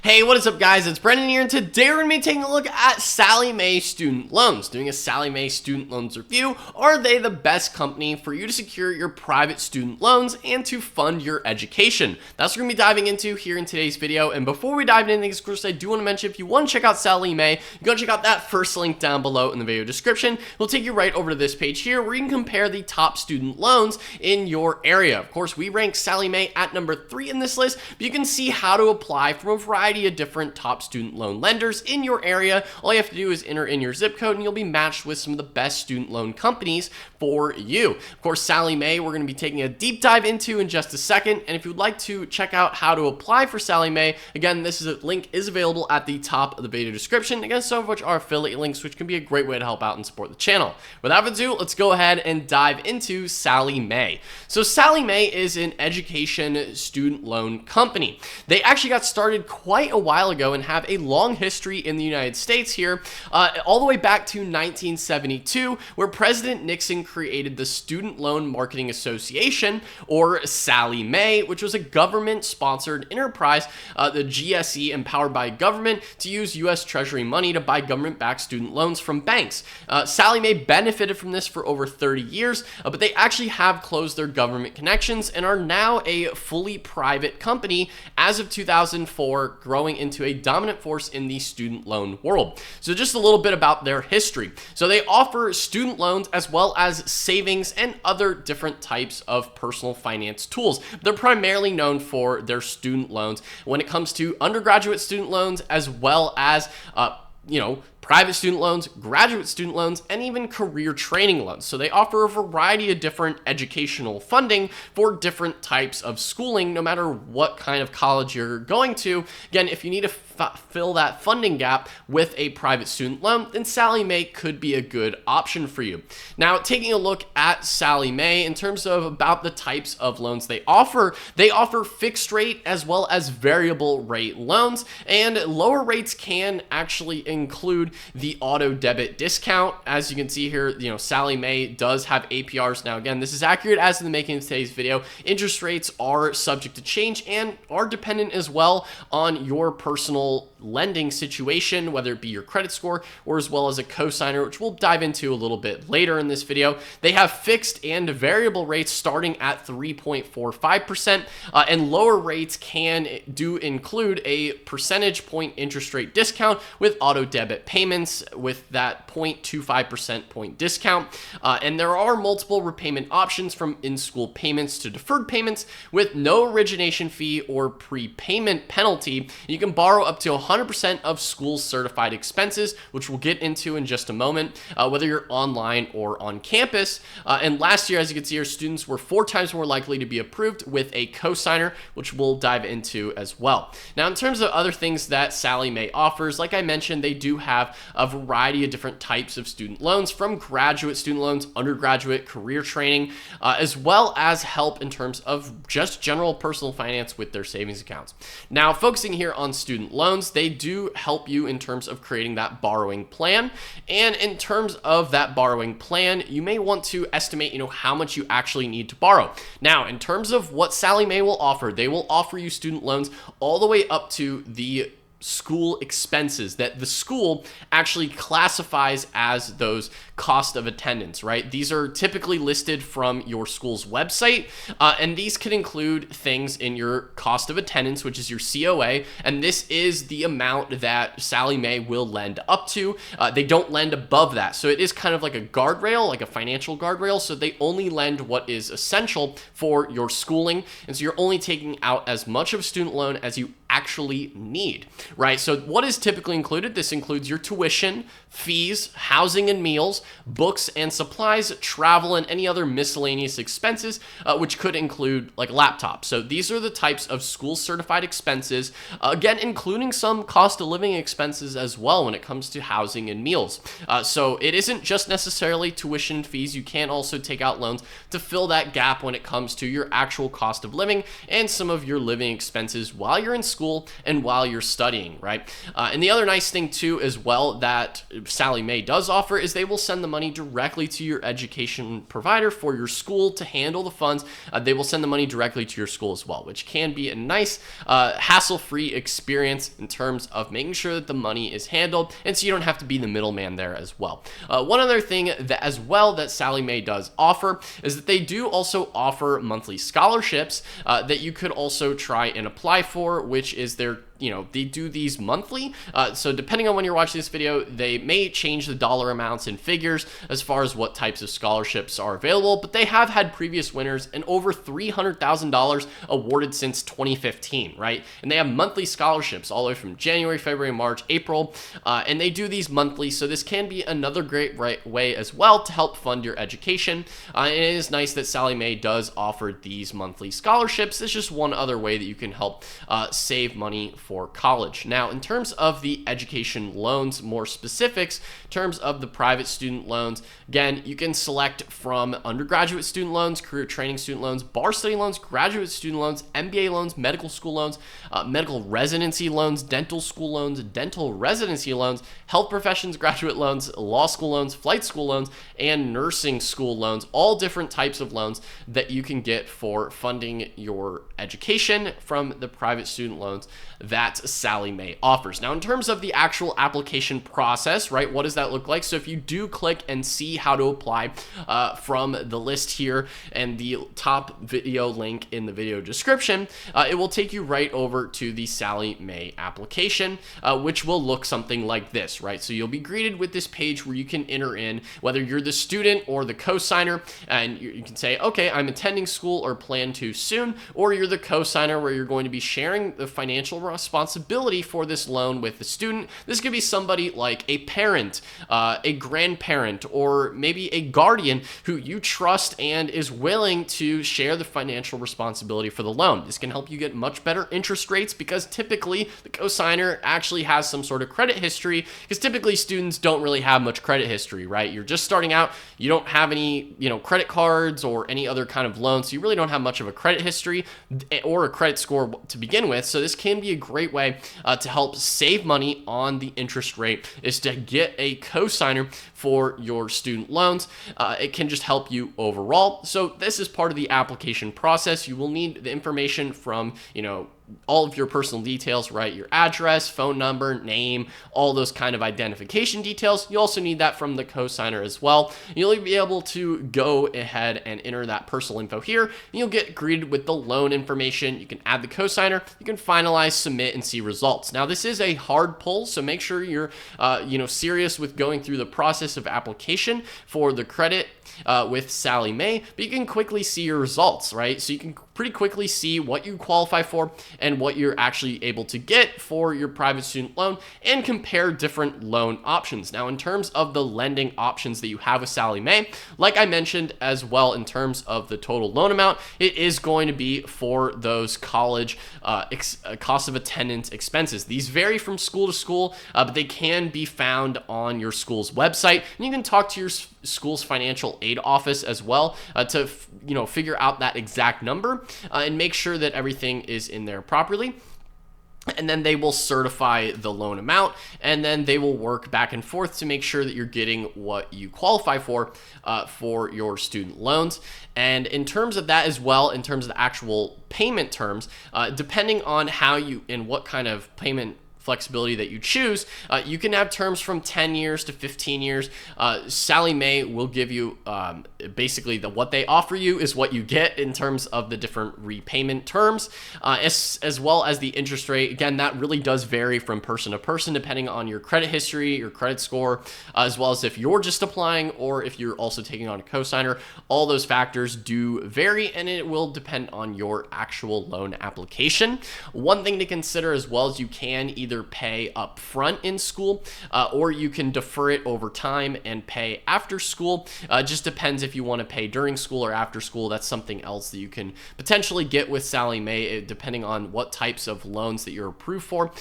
Hey, what is up guys? It's Brendan here, and today we're going to be taking a look at Sallie Mae student loans. Doing a Sallie Mae student loans review. Are they the best company for you to secure your private student loans and to fund your education? That's what we're going to be diving into here in today's video. And before we dive into anything, of course, I do want to mention if you want to check out Sallie Mae, go check out that first link down below in the video description. It'll take you right over to this page here where you can compare the top student loans in your area. Of course, we rank Sallie Mae at number 3 in this list, but you can see how to apply from a variety of different top student loan lenders in your area. All you have to do is enter in your zip code and you'll be matched with some of the best student loan companies for you. Of course, Sallie Mae, we're going to be taking a deep dive into in just a second. And if you'd like to check out how to apply for Sallie Mae, again, link is available at the top of the video description. Again, some of which are affiliate links, which can be a great way to help out and support the channel. Without further ado, let's go ahead and dive into Sallie Mae. So Sallie Mae is an education student loan company. They actually got started quite a while ago and have a long history in the United States here, all the way back to 1972, where President Nixon created the Student Loan Marketing Association, or Sallie Mae, which was a government-sponsored enterprise, the GSE, empowered by government to use U.S. Treasury money to buy government-backed student loans from banks. Sallie Mae benefited from this for over 30 years, but they actually have closed their government connections and are now a fully private company as of 2004, growing into a dominant force in the student loan world. So just a little bit about their history. So they offer student loans as well as savings and other different types of personal finance tools. They're primarily known for their student loans when it comes to undergraduate student loans, as well as private student loans, graduate student loans, and even career training loans. So they offer a variety of different educational funding for different types of schooling, no matter what kind of college you're going to. Again, if you need to fill that funding gap with a private student loan, then Sallie Mae could be a good option for you. Now, taking a look at Sallie Mae in terms of about the types of loans they offer fixed rate as well as variable rate loans, and lower rates can actually include the auto debit discount. As you can see here, Sallie Mae does have APRs. Now, again, this is accurate as in the making of today's video. Interest rates are subject to change and are dependent as well on your personal lending situation, whether it be your credit score or as well as a cosigner, which we'll dive into a little bit later in this video. They have fixed and variable rates starting at 3.45%, and lower rates can include a percentage point interest rate discount with auto debit payments with that 0.25% point discount. And there are multiple repayment options, from in-school payments to deferred payments with no origination fee or prepayment penalty. You can borrow up to 100% of school certified expenses, which we'll get into in just a moment, whether you're online or on campus. And last year, as you can see, our students were 4 times more likely to be approved with a cosigner, which we'll dive into as well. Now, in terms of other things that Sallie Mae offers, like I mentioned, they do have a variety of different types of student loans, from graduate student loans, undergraduate, career training, as well as help in terms of just general personal finance with their savings accounts. Now, focusing here on student loans, they do help you in terms of creating that borrowing plan. And in terms of that borrowing plan, you may want to estimate, how much you actually need to borrow. Now, in terms of what Sallie Mae will offer, they will offer you student loans all the way up to the school expenses that the school actually classifies as those cost of attendance, right? These are typically listed from your school's website, and these can include things in your cost of attendance, which is your COA, and this is the amount that Sallie Mae will lend up to. They don't lend above that, so it is kind of like a guardrail, like a financial guardrail, so they only lend what is essential for your schooling, and so you're only taking out as much of a student loan as you actually need, right? So what is typically included? This includes your tuition, fees, housing and meals, books and supplies, travel, and any other miscellaneous expenses, which could include like laptops. So these are the types of school certified expenses, again, including some cost of living expenses as well when it comes to housing and meals. So it isn't just necessarily tuition fees. You can also take out loans to fill that gap when it comes to your actual cost of living and some of your living expenses while you're in school school and while you're studying, right? And the other nice thing too as well that Sallie Mae does offer is they will send the money directly to your education provider for your school to handle the funds. They will send the money directly to your school as well, which can be a nice hassle-free experience in terms of making sure that the money is handled, and so you don't have to be the middleman there as well. One other thing that as well that Sallie Mae does offer is that they do also offer monthly scholarships that you could also try and apply for, which is their they do these monthly. So depending on when you're watching this video, they may change the dollar amounts and figures as far as what types of scholarships are available, but they have had previous winners and over $300,000 awarded since 2015, right? And they have monthly scholarships all the way from January, February, March, April, and they do these monthly. So this can be another great way as well to help fund your education. And it is nice that Sallie Mae does offer these monthly scholarships. It's just one other way that you can help save money for college. Now, in terms of the education loans, more specifics, in terms of the private student loans, again, you can select from undergraduate student loans, career training student loans, bar study loans, graduate student loans, MBA loans, medical school loans, medical residency loans, dental school loans, dental residency loans, health professions graduate loans, law school loans, flight school loans, and nursing school loans, all different types of loans that you can get for funding your education from the private student loans that Sallie Mae offers. Now, in terms of the actual application process, right, what does that look like? So if you do click and see how to apply from the list here and the top video link in the video description, it will take you right over to the Sallie Mae application, which will look something like this, right? So you'll be greeted with this page where you can enter in whether you're the student or the co-signer, and you can say, okay, I'm attending school or plan to soon, or you're the co-signer where you're going to be sharing the financial responsibility for this loan with the student. This could be somebody like a parent, a grandparent, or maybe a guardian who you trust and is willing to share the financial responsibility for the loan. This can help you get much better interest rates because typically the co-signer actually has some sort of credit history, because typically students don't really have much credit history, right? You're just starting out, you don't have any, credit cards or any other kind of loan, so you really don't have much of a credit history or a credit score to begin with. So this can be a great way to help save money on the interest rate, is to get a co-signer for your student loans. It can just help you overall. So this is part of the application process. You will need the information from, all of your personal details, right? Your address, phone number, name, all those kind of identification details. You also need that from the co-signer as well. You'll be able to go ahead and enter that personal info here, and you'll get greeted with the loan information. You can add the co-signer, you can finalize, submit, and see results. Now, this is a hard pull, so make sure you're, serious with going through the process of application for the credit with Sallie Mae, but you can quickly see your results, right? So you can pretty quickly see what you qualify for and what you're actually able to get for your private student loan, and compare different loan options. Now, in terms of the lending options that you have with Sallie Mae, like I mentioned as well, in terms of the total loan amount, it is going to be for those college cost of attendance expenses. These vary from school to school, but they can be found on your school's website, and you can talk to your school's financial aid office as well to figure out that exact number and make sure that everything is in there properly. And then they will certify the loan amount, and then they will work back and forth to make sure that you're getting what you qualify for your student loans. And in terms of that as well, in terms of the actual payment terms, depending on how you and what kind of payment flexibility that you choose, you can have terms from 10 years to 15 years. Sallie Mae will give you basically what they offer you is what you get in terms of the different repayment terms, as well as the interest rate. Again, that really does vary from person to person depending on your credit history, your credit score, as well as if you're just applying or if you're also taking on a cosigner. All those factors do vary, and it will depend on your actual loan application. One thing to consider as well is you can either either pay up front in school, or you can defer it over time and pay after school. Just depends if you want to pay during school or after school. That's something else that you can potentially get with Sallie Mae, depending on what types of loans that you're approved for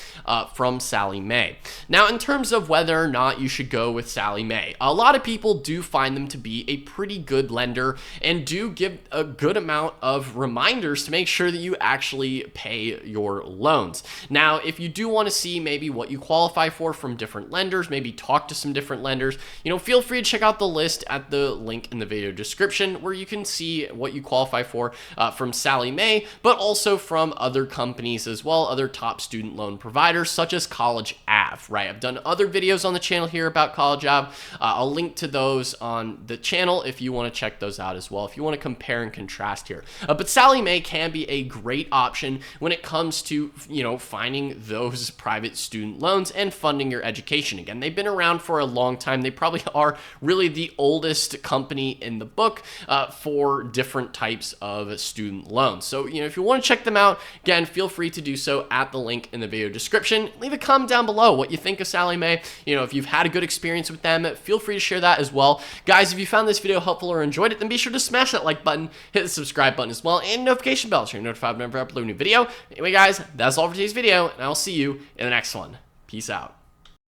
from Sallie Mae. Now, in terms of whether or not you should go with Sallie Mae, a lot of people do find them to be a pretty good lender and do give a good amount of reminders to make sure that you actually pay your loans. Now, if you do want to see maybe what you qualify for from different lenders, maybe talk to some different lenders, feel free to check out the list at the link in the video description where you can see what you qualify for from Sallie Mae, but also from other companies as well, other top student loan providers such as College Ave, right? I've done other videos on the channel here about College Ave. I'll link to those on the channel if you want to check those out as well, if you want to compare and contrast here. But Sallie Mae can be a great option when it comes to, finding those private student loans and funding your education. Again, they've been around for a long time. They probably are really the oldest company in the book for different types of student loans. So, if you want to check them out, again, feel free to do so at the link in the video description. Leave a comment down below what you think of Sallie Mae. If you've had a good experience with them, feel free to share that as well. Guys, if you found this video helpful or enjoyed it, then be sure to smash that like button, hit the subscribe button as well, and notification bell so you're notified whenever I upload a new video. Anyway, guys, that's all for today's video, and I'll see you in the next one. Peace out.